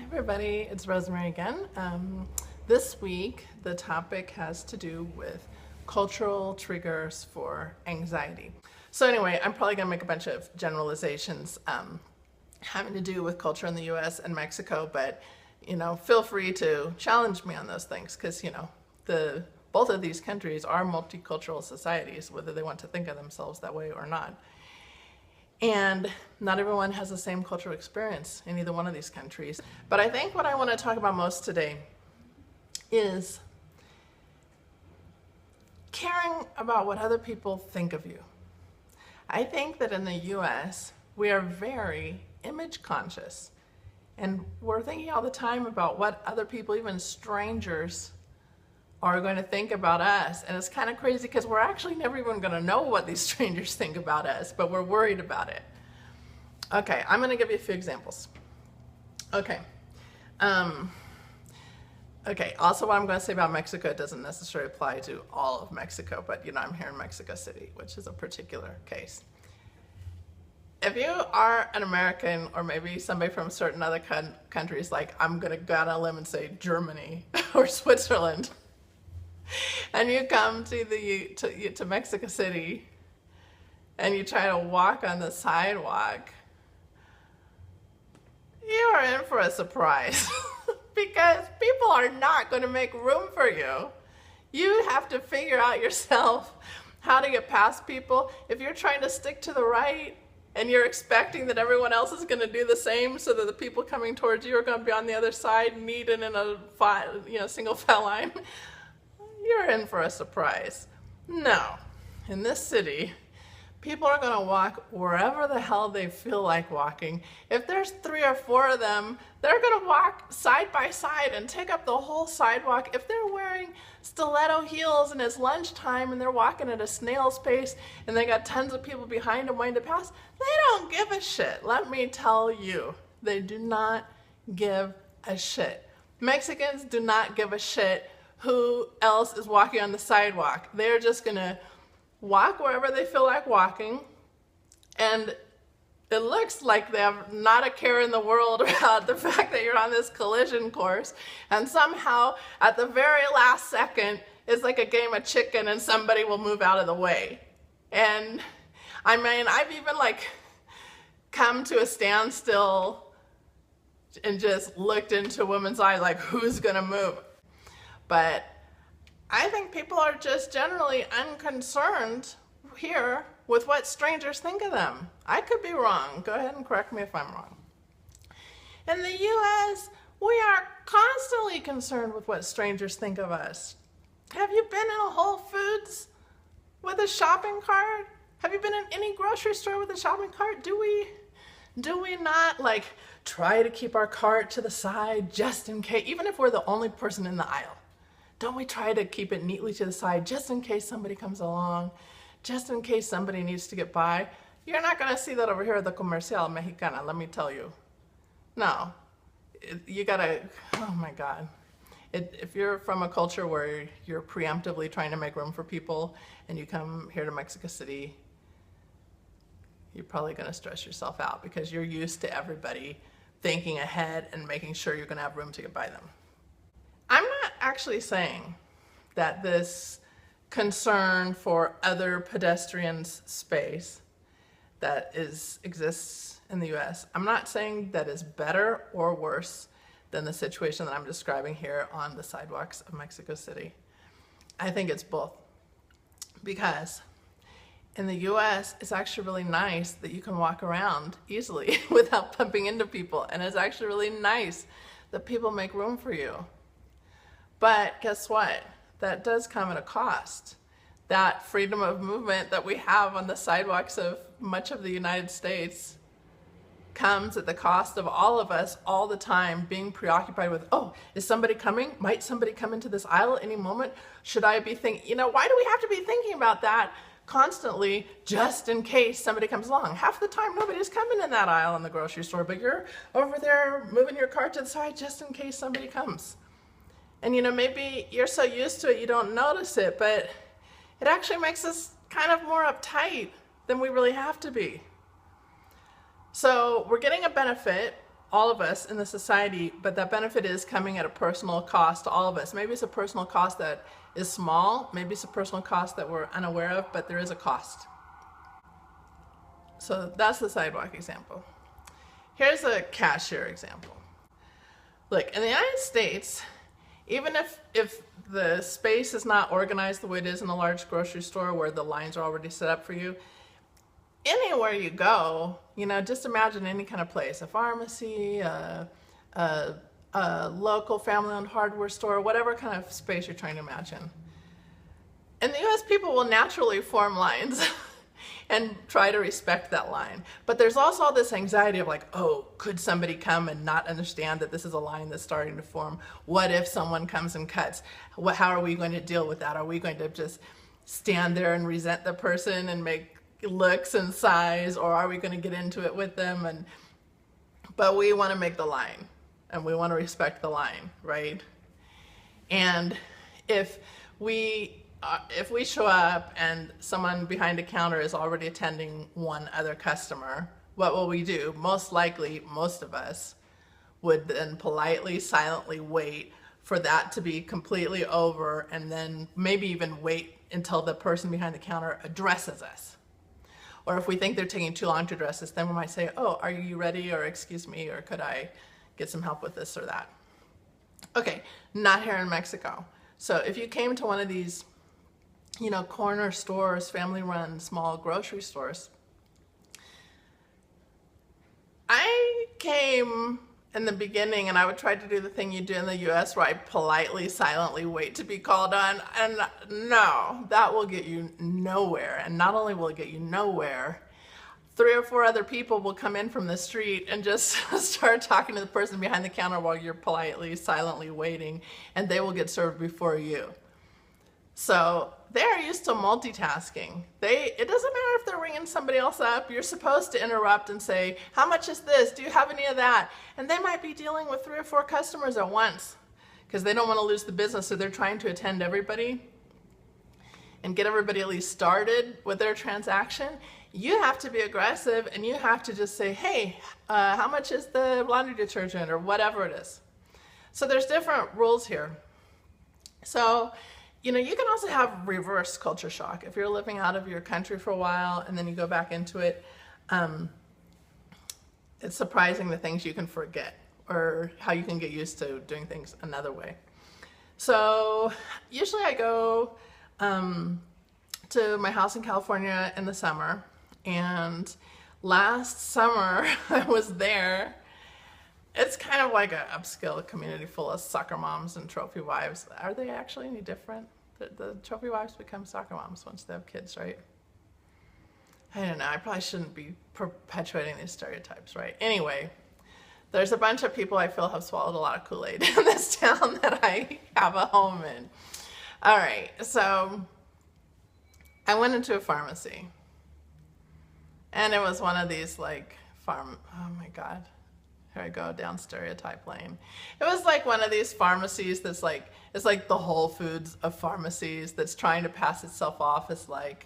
Everybody, it's Rosemary again. This week the topic has to do with cultural triggers for anxiety. So anyway, I'm probably going to make a bunch of generalizations having to do with culture in the US and Mexico, but feel free to challenge me on those things because both of these countries are multicultural societies, whether they want to think of themselves that way or not. And not everyone has the same cultural experience in either one of these countries. But I think what I want to talk about most today is caring about what other people think of you. I think that in the US, we are very image conscious. And we're thinking all the time about what other people, even strangers, are going to think about us. And it's kind of crazy because we're actually never even going to know what these strangers think about us, but we're worried about it. Okay, I'm going to give you a few examples. Okay. Also what I'm going to say about Mexico, it doesn't necessarily apply to all of Mexico, but I'm here in Mexico City, which is a particular case. If you are an American or maybe somebody from certain other countries, like I'm going to go out on a limb and say Germany or Switzerland, and you come to Mexico City and you try to walk on the sidewalk, you are in for a surprise because people are not going to make room for you. You have to figure out yourself how to get past people. If you're trying to stick to the right and you're expecting that everyone else is going to do the same so that the people coming towards you are going to be on the other side neated in a single file line, you're in for a surprise. No, in this city, people are going to walk wherever the hell they feel like walking. If there's 3 or 4 of them, they're going to walk side by side and take up the whole sidewalk. If they're wearing stiletto heels and it's lunchtime and they're walking at a snail's pace and they got tons of people behind them waiting to pass, they don't give a shit. Let me tell you, they do not give a shit. Mexicans do not give a shit who else is walking on the sidewalk. They're just going to walk wherever they feel like walking, and it looks like they have not a care in the world about the fact that you're on this collision course, and somehow at the very last second it's like a game of chicken and somebody will move out of the way. And I mean, I've even come to a standstill and just looked into a woman's eyes like, who's gonna move? But I think people are just generally unconcerned here with what strangers think of them. I could be wrong. Go ahead and correct me if I'm wrong. In the US, we are constantly concerned with what strangers think of us. Have you been in a Whole Foods with a shopping cart? Have you been in any grocery store with a shopping cart? Do we not try to keep our cart to the side just in case, even if we're the only person in the aisle? Don't we try to keep it neatly to the side just in case somebody comes along, just in case somebody needs to get by? You're not going to see that over here at the Comercial Mexicana, let me tell you. No. You gotta, oh my God. If you're from a culture where you're preemptively trying to make room for people and you come here to Mexico City, you're probably going to stress yourself out because you're used to everybody thinking ahead and making sure you're going to have room to get by them. I'm not actually saying that this concern for other pedestrians' space that exists in the US, I'm not saying that is better or worse than the situation that I'm describing here on the sidewalks of Mexico City. I think it's both. Because in the US, it's actually really nice that you can walk around easily without bumping into people. And it's actually really nice that people make room for you. But guess what? That does come at a cost. That freedom of movement that we have on the sidewalks of much of the United States comes at the cost of all of us all the time being preoccupied with, oh, is somebody coming? Might somebody come into this aisle any moment? Should I be thinking, why do we have to be thinking about that constantly just in case somebody comes along? Half the time nobody's coming in that aisle in the grocery store, but you're over there moving your cart to the side just in case somebody comes. And maybe you're so used to it you don't notice it, but it actually makes us kind of more uptight than we really have to be. So we're getting a benefit all of us in the society, but that benefit is coming at a personal cost to all of us. Maybe it's a personal cost that is small, maybe it's a personal cost that we're unaware of, but there is a cost. So that's the sidewalk example. Here's a cashier example. Look, in the United States, even if the space is not organized the way it is in a large grocery store where the lines are already set up for you, anywhere you go, you know, just imagine any kind of place, a pharmacy, a local family-owned hardware store, whatever kind of space you're trying to imagine. In the US, people will naturally form lines and try to respect that line. But there's also all this anxiety of like, oh, could somebody come and not understand that this is a line that's starting to form? What if someone comes and cuts? How are we going to deal with that? Are we going to just stand there and resent the person and make looks and sighs, or are we going to get into it with them? But we want to make the line and we want to respect the line, right? And if we show up and someone behind a counter is already attending one other customer, what will we do? Most likely, most of us would then politely, silently wait for that to be completely over, and then maybe even wait until the person behind the counter addresses us. Or if we think they're taking too long to address us, then we might say, oh, are you ready? Or excuse me, or could I get some help with this or that? Okay, not here in Mexico. So if you came to one of these, you know, corner stores, family-run small grocery stores, I came in the beginning and I would try to do the thing you do in the US where I politely, silently wait to be called on. And no, that will get you nowhere. And not only will it get you nowhere, 3 or 4 other people will come in from the street and just start talking to the person behind the counter while you're politely, silently waiting, and they will get served before you. So they're used to multitasking. It doesn't matter if they're ringing somebody else up. You're supposed to interrupt and say, how much is this? Do you have any of that? And they might be dealing with 3 or 4 customers at once because they don't want to lose the business, so they're trying to attend everybody and get everybody at least started with their transaction. You have to be aggressive and you have to just say, hey, how much is the laundry detergent, or whatever it is. So there's different rules here. So, you know, you can also have reverse culture shock. If you're living out of your country for a while and then you go back into it, it's surprising the things you can forget or how you can get used to doing things another way. So usually I go to my house in California in the summer, and last summer I was there. It's kind of like an upscale community full of soccer moms and trophy wives. Are they actually any different? The trophy wives become soccer moms once they have kids, right? I don't know. I probably shouldn't be perpetuating these stereotypes, right? Anyway, there's a bunch of people I feel have swallowed a lot of Kool-Aid in this town that I have a home in. All right, so I went into a pharmacy, and it was one of these like oh my God. Here I go down stereotype lane. It was like one of these pharmacies that's like, it's like the Whole Foods of pharmacies that's trying to pass itself off as like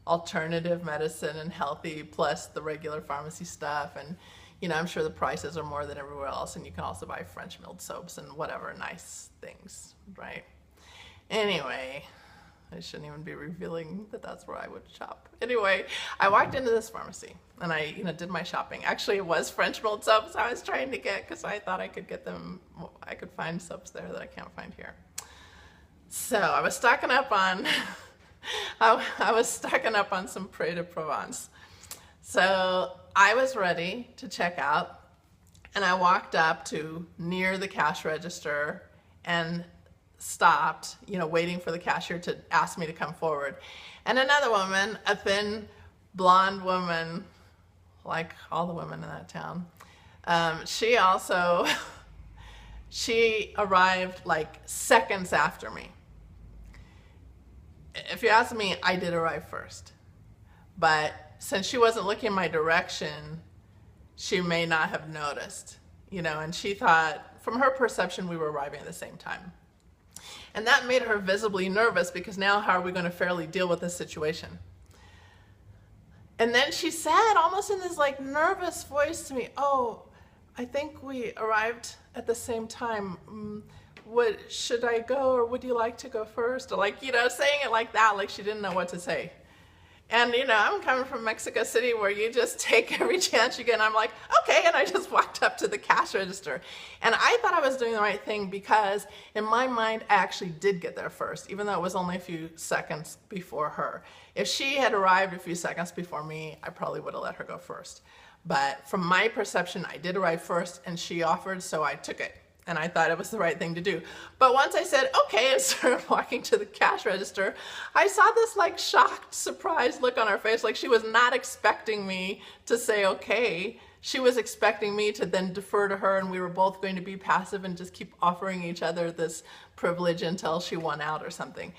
alternative medicine and healthy plus the regular pharmacy stuff. And, you know, I'm sure the prices are more than everywhere else, and you can also buy French milled soaps and whatever nice things, right? Anyway, I shouldn't even be revealing that that's where I would shop. Anyway, I walked into this pharmacy and I, did my shopping. Actually, it was French milled soaps I was trying to get because I thought I could get them. I could find soaps there that I can't find here. So I was stocking up on, I was stocking up on some Pré de Provence. So I was ready to check out, and I walked up to near the cash register and stopped, waiting for the cashier to ask me to come forward. And another woman, a thin, blonde woman, like all the women in that town, she arrived like seconds after me. If you ask me, I did arrive first. But since she wasn't looking in my direction, she may not have noticed, and she thought, from her perception, we were arriving at the same time. And that made her visibly nervous because now how are we going to fairly deal with this situation? And then she said, almost in this like nervous voice to me, oh, I think we arrived at the same time. Should I go or would you like to go first? Or like, saying it like that, like she didn't know what to say. And I'm coming from Mexico City where you just take every chance you get, and I'm like, okay, and I just walked up to the cash register. And I thought I was doing the right thing because in my mind, I actually did get there first, even though it was only a few seconds before her. If she had arrived a few seconds before me, I probably would have let her go first. But from my perception, I did arrive first and she offered, so I took it. And I thought it was the right thing to do. But once I said, okay, and started walking to the cash register, I saw this like shocked, surprised look on her face, like she was not expecting me to say, okay. She was expecting me to then defer to her, and we were both going to be passive and just keep offering each other this privilege until she won out or something.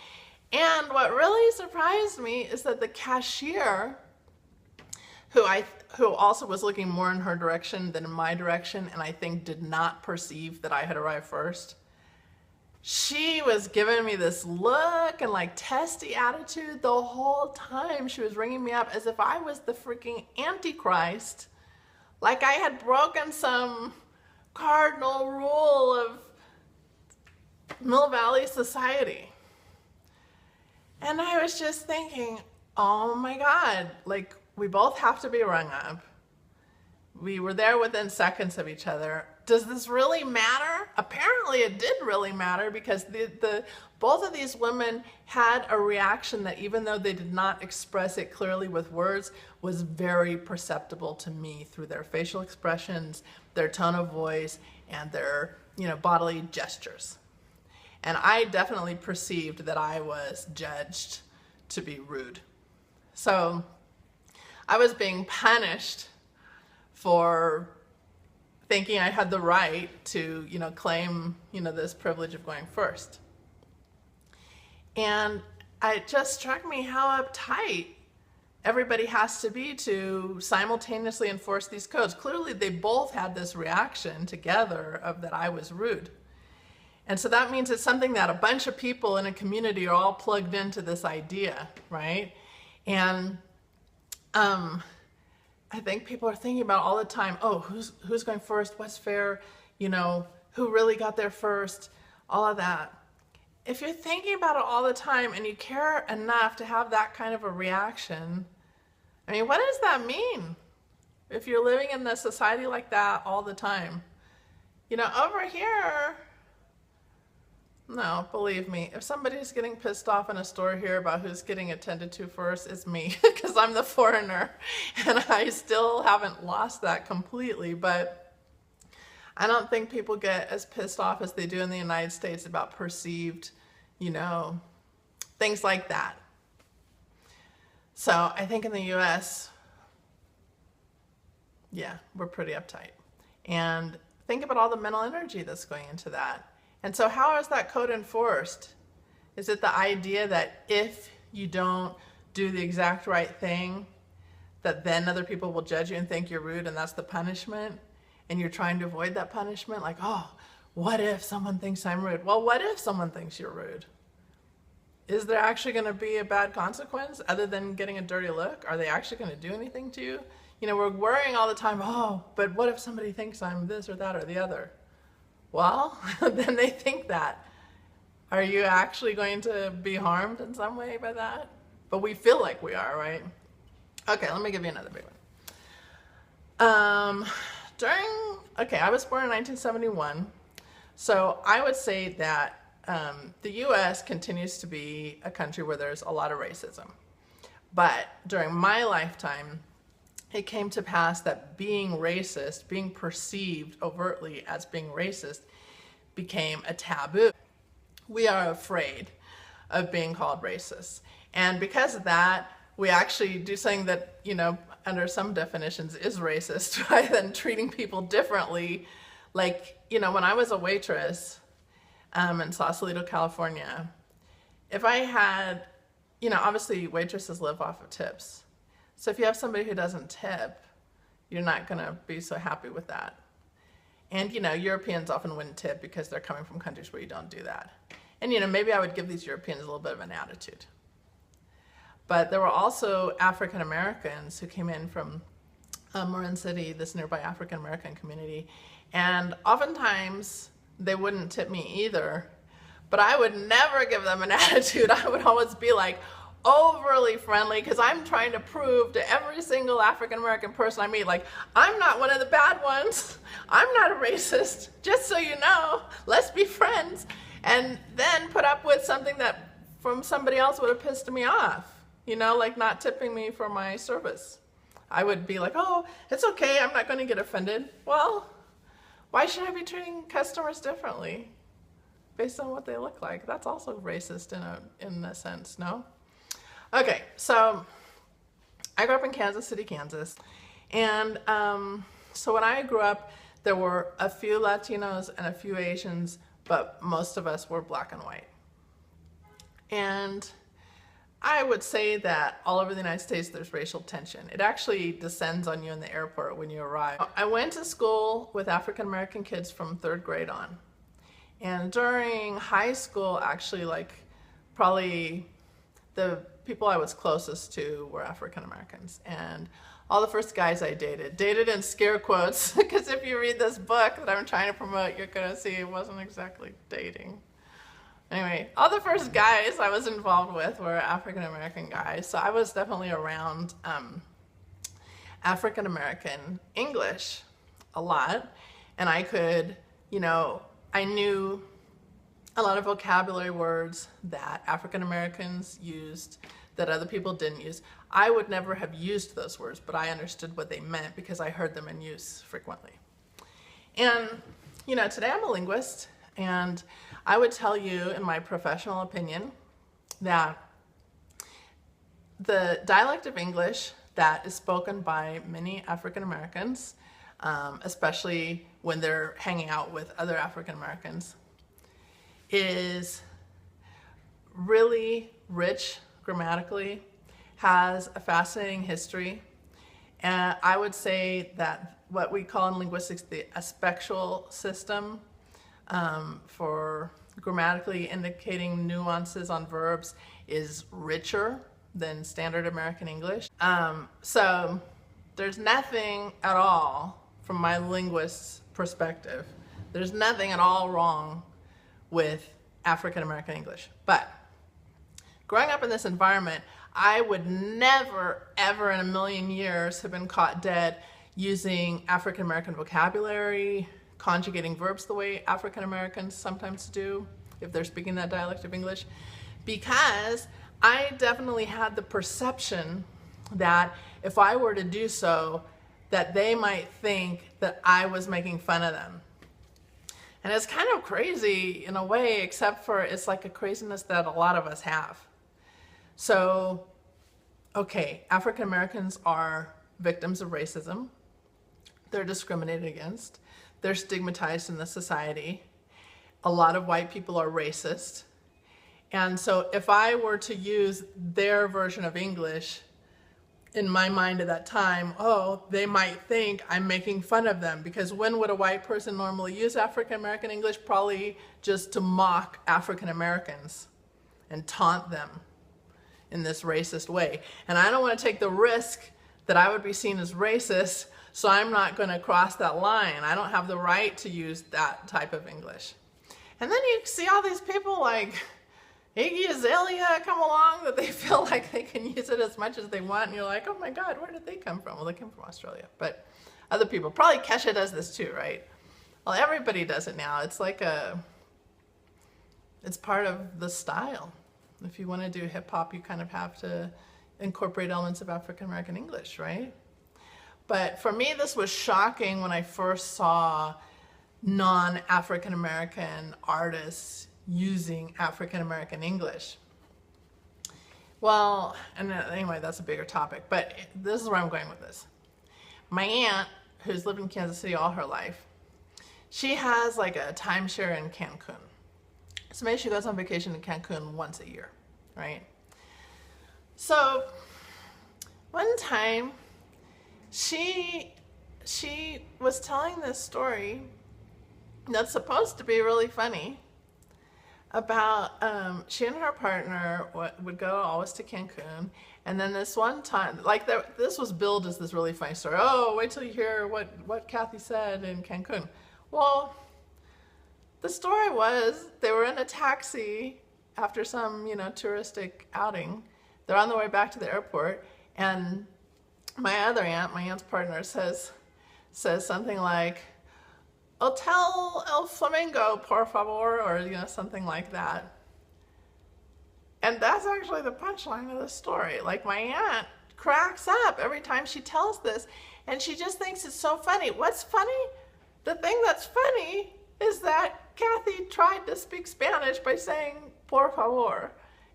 And what really surprised me is that the cashier, who also was looking more in her direction than in my direction, and I think did not perceive that I had arrived first. She was giving me this look and like testy attitude the whole time. She was ringing me up as if I was the freaking Antichrist, like I had broken some cardinal rule of Mill Valley society. And I was just thinking, oh my God, like, we both have to be rung up. We were there within seconds of each other. Does this really matter? Apparently it did really matter, because both of these women had a reaction that, even though they did not express it clearly with words, was very perceptible to me through their facial expressions, their tone of voice, and their bodily gestures. And I definitely perceived that I was judged to be rude. So I was being punished for thinking I had the right to, claim, this privilege of going first. And it just struck me how uptight everybody has to be to simultaneously enforce these codes. Clearly, they both had this reaction together of that I was rude. And so that means it's something that a bunch of people in a community are all plugged into this idea, right? And I think people are thinking about all the time, oh, who's going first? What's fair? Who really got there first? All of that. If you're thinking about it all the time and you care enough to have that kind of a reaction, I mean, what does that mean? If you're living in a society like that all the time, over here, no, believe me, if somebody's getting pissed off in a store here about who's getting attended to first, it's me, because I'm the foreigner, and I still haven't lost that completely. But I don't think people get as pissed off as they do in the United States about perceived, things like that. So I think in the US, yeah, we're pretty uptight. And think about all the mental energy that's going into that. And so how is that code enforced? Is it the idea that if you don't do the exact right thing, that then other people will judge you and think you're rude, and that's the punishment? And you're trying to avoid that punishment? Like, oh, what if someone thinks I'm rude? Well, what if someone thinks you're rude? Is there actually going to be a bad consequence other than getting a dirty look? Are they actually going to do anything to you? We're worrying all the time, oh, but what if somebody thinks I'm this or that or the other? Well, then they think that. Are you actually going to be harmed in some way by that? But we feel like we are, right? Okay, let me give you another big one. I was born in 1971, so I would say that the US continues to be a country where there's a lot of racism. But during my lifetime, it came to pass that being racist, being perceived overtly as being racist, became a taboo. We are afraid of being called racist. And because of that, we actually do something that, under some definitions is racist by then treating people differently. Like, when I was a waitress in Sausalito, California, if I had, obviously waitresses live off of tips. So if you have somebody who doesn't tip, you're not going to be so happy with that. And, Europeans often wouldn't tip because they're coming from countries where you don't do that. And, maybe I would give these Europeans a little bit of an attitude. But there were also African Americans who came in from Marin City, this nearby African American community. And oftentimes they wouldn't tip me either, but I would never give them an attitude. I would always be like overly friendly, because I'm trying to prove to every single African American person I meet, like, I'm not one of the bad ones. I'm not a racist. Just so you know, let's be friends. And then put up with something that from somebody else would have pissed me off, you know, like not tipping me for my service. I would be like, oh, it's okay, I'm not going to get offended. Well, why should I be treating customers differently based on what they look like? That's also racist in a sense, no? Okay, so I grew up in Kansas City, Kansas. And so when I grew up, there were a few Latinos and a few Asians, but most of us were black and white. And I would say that all over the United States there's racial tension. It actually descends on you in the airport when you arrive. I went to school with African American kids from 3rd grade on. And during high school, actually, like, probably the people I was closest to were African Americans. And all the first guys I dated in scare quotes, because if you read this book that I'm trying to promote, you're gonna see it wasn't exactly dating. Anyway, all the first guys I was involved with were African American guys, so I was definitely around African American English a lot, and I could, you know, I knew a lot of vocabulary words that African Americans used that other people didn't use. I would never have used those words, but I understood what they meant because I heard them in use frequently. And, you know, today I'm a linguist, and I would tell you, in my professional opinion, that the dialect of English that is spoken by many African Americans, especially when they're hanging out with other African Americans, is really rich grammatically, has a fascinating history, and I would say that what we call in linguistics the aspectual system, for grammatically indicating nuances on verbs, is richer than standard American English. So there's nothing at all, from my linguist's perspective, there's nothing at all wrong with African American English. But growing up in this environment, I would never, ever in a million years have been caught dead using African American vocabulary, conjugating verbs the way African Americans sometimes do if they're speaking that dialect of English, because I definitely had the perception that if I were to do so, that they might think that I was making fun of them. And it's kind of crazy in a way, except for it's like a craziness that a lot of us have. So, okay, African Americans are victims of racism. They're discriminated against. They're stigmatized in the society. A lot of white people are racist. And so if I were to use their version of English, in my mind at that time, oh, they might think I'm making fun of them, because when would a white person normally use African American English? Probably just to mock African Americans and taunt them in this racist way. And I don't want to take the risk that I would be seen as racist, so I'm not going to cross that line. I don't have the right to use that type of English. And then you see all these people like Iggy Azalea come along that they feel like they can use it as much as they want, and you're like, oh my God, where did they come from? Well, they came from Australia, but other people, probably Kesha does this too, right? Well, everybody does it now. It's like it's part of the style. If you want to do hip hop, you kind of have to incorporate elements of African American English, right? But for me, this was shocking when I first saw non-African American artists using African American English. Well, and anyway, that's a bigger topic, but this is where I'm going with this. My aunt, who's lived in Kansas City all her life, she has like a timeshare in Cancun. So maybe she goes on vacation to Cancun once a year, right? So one time she was telling this story that's supposed to be really funny about she and her partner would go always to Cancun, and then this one time, like this was billed as this really funny story. Oh, wait till you hear what Kathy said in Cancun. Well, the story was they were in a taxi after some, touristic outing. They're on the way back to the airport, and my other aunt, my aunt's partner, says something like, Hotel El Flamingo, por favor, or something like that. And that's actually the punchline of the story. Like, my aunt cracks up every time she tells this, and she just thinks it's so funny. What's funny? The thing that's funny is that Kathy tried to speak Spanish by saying por favor,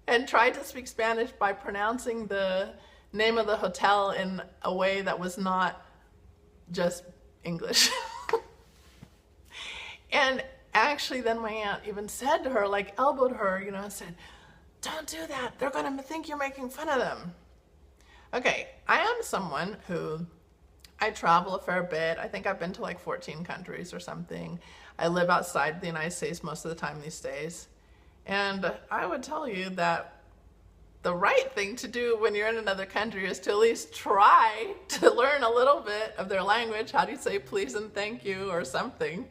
and tried to speak Spanish by pronouncing the name of the hotel in a way that was not just English. And actually then my aunt even said to her, like elbowed her, and said, don't do that. They're going to think you're making fun of them. Okay, I am someone who, I travel a fair bit. I think I've been to like 14 countries or something. I live outside the United States most of the time these days. And I would tell you that the right thing to do when you're in another country is to at least try to learn a little bit of their language. How do you say please and thank you or something?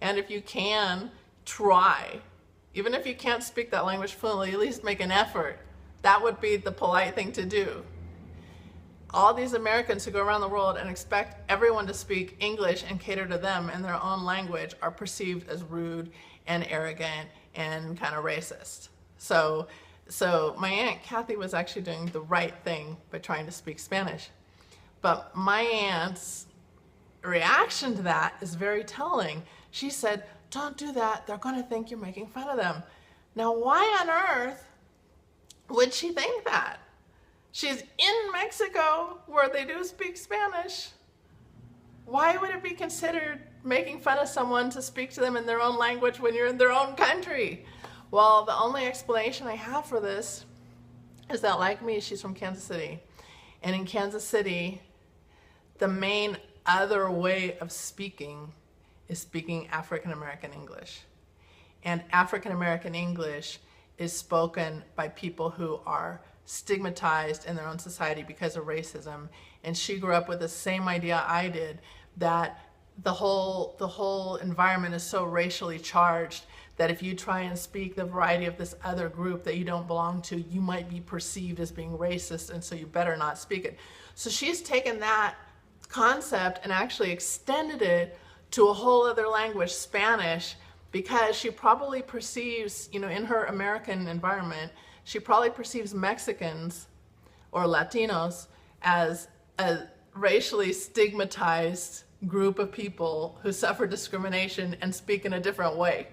And if you can, try. Even if you can't speak that language fluently, at least make an effort. That would be the polite thing to do. All these Americans who go around the world and expect everyone to speak English and cater to them in their own language are perceived as rude and arrogant and kind of racist. So my Aunt Kathy was actually doing the right thing by trying to speak Spanish. But my aunt's reaction to that is very telling. She said, don't do that. They're going to think you're making fun of them. Now, why on earth would she think that? She's in Mexico where they do speak Spanish. Why would it be considered making fun of someone to speak to them in their own language when you're in their own country? Well, the only explanation I have for this is that, like me, she's from Kansas City. And in Kansas City, the main other way of speaking is speaking African American English. And African American English is spoken by people who are stigmatized in their own society because of racism. And she grew up with the same idea I did, that the whole environment is so racially charged that if you try and speak the variety of this other group that you don't belong to, you might be perceived as being racist, and so you better not speak it. So she's taken that concept and actually extended it to a whole other language, Spanish, because she probably perceives, in her American environment, she probably perceives Mexicans or Latinos as a racially stigmatized group of people who suffer discrimination and speak in a different way.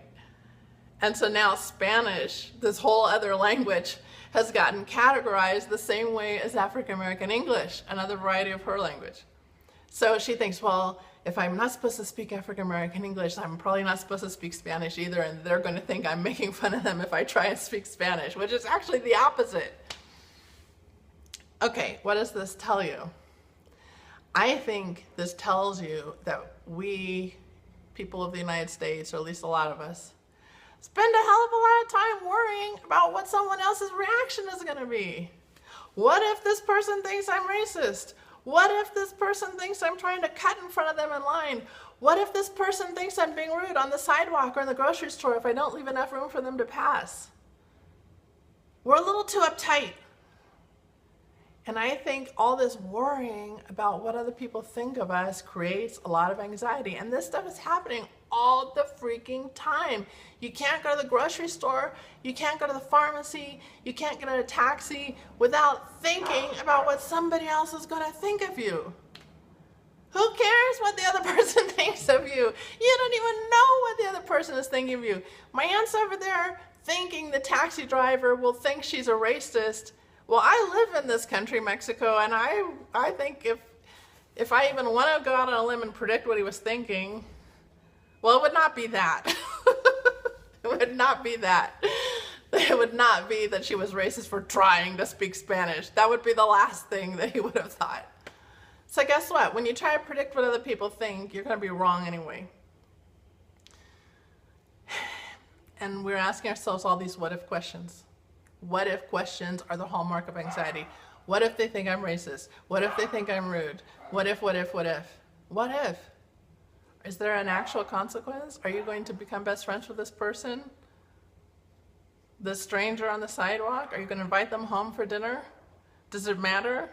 And so now Spanish, this whole other language, has gotten categorized the same way as African American English, another variety of her language. So she thinks, well, if I'm not supposed to speak African American English, I'm probably not supposed to speak Spanish either, and they're going to think I'm making fun of them if I try and speak Spanish, which is actually the opposite. Okay, what does this tell you? I think this tells you that we, people of the United States, or at least a lot of us, spend a hell of a lot of time worrying about what someone else's reaction is going to be. What if this person thinks I'm racist? What if this person thinks I'm trying to cut in front of them in line? What if this person thinks I'm being rude on the sidewalk or in the grocery store if I don't leave enough room for them to pass? We're a little too uptight. And I think all this worrying about what other people think of us creates a lot of anxiety. And this stuff is happening all the freaking time. You can't go to the grocery store, you can't go to the pharmacy, you can't get in a taxi without thinking about what somebody else is going to think of you. Who cares what the other person thinks of you? You don't even know what the other person is thinking of you. My aunt's over there thinking the taxi driver will think she's a racist. Well, I live in this country, Mexico, and I think if I even want to go out on a limb and predict what he was thinking, well, it would not be that. It would not be that. It would not be that she was racist for trying to speak Spanish. That would be the last thing that he would have thought. So guess what? When you try to predict what other people think, you're going to be wrong anyway. and we're asking ourselves all these what if questions. What if questions are the hallmark of anxiety. What if they think I'm racist? What if they think I'm rude? What if, what if, what if? What if? Is there an actual consequence? Are you going to become best friends with this person? The stranger on the sidewalk? Are you going to invite them home for dinner? Does it matter?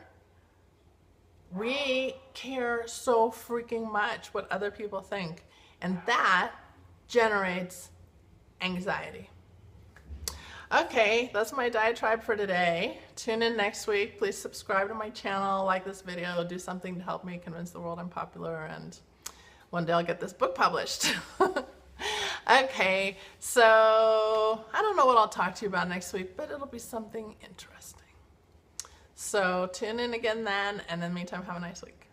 We care so freaking much what other people think, and that generates anxiety. Okay, that's my diatribe for today. Tune in next week. Please subscribe to my channel, like this video, do something to help me convince the world I'm popular, and one day I'll get this book published. Okay, so I don't know what I'll talk to you about next week, but it'll be something interesting. So tune in again then, and in the meantime, have a nice week.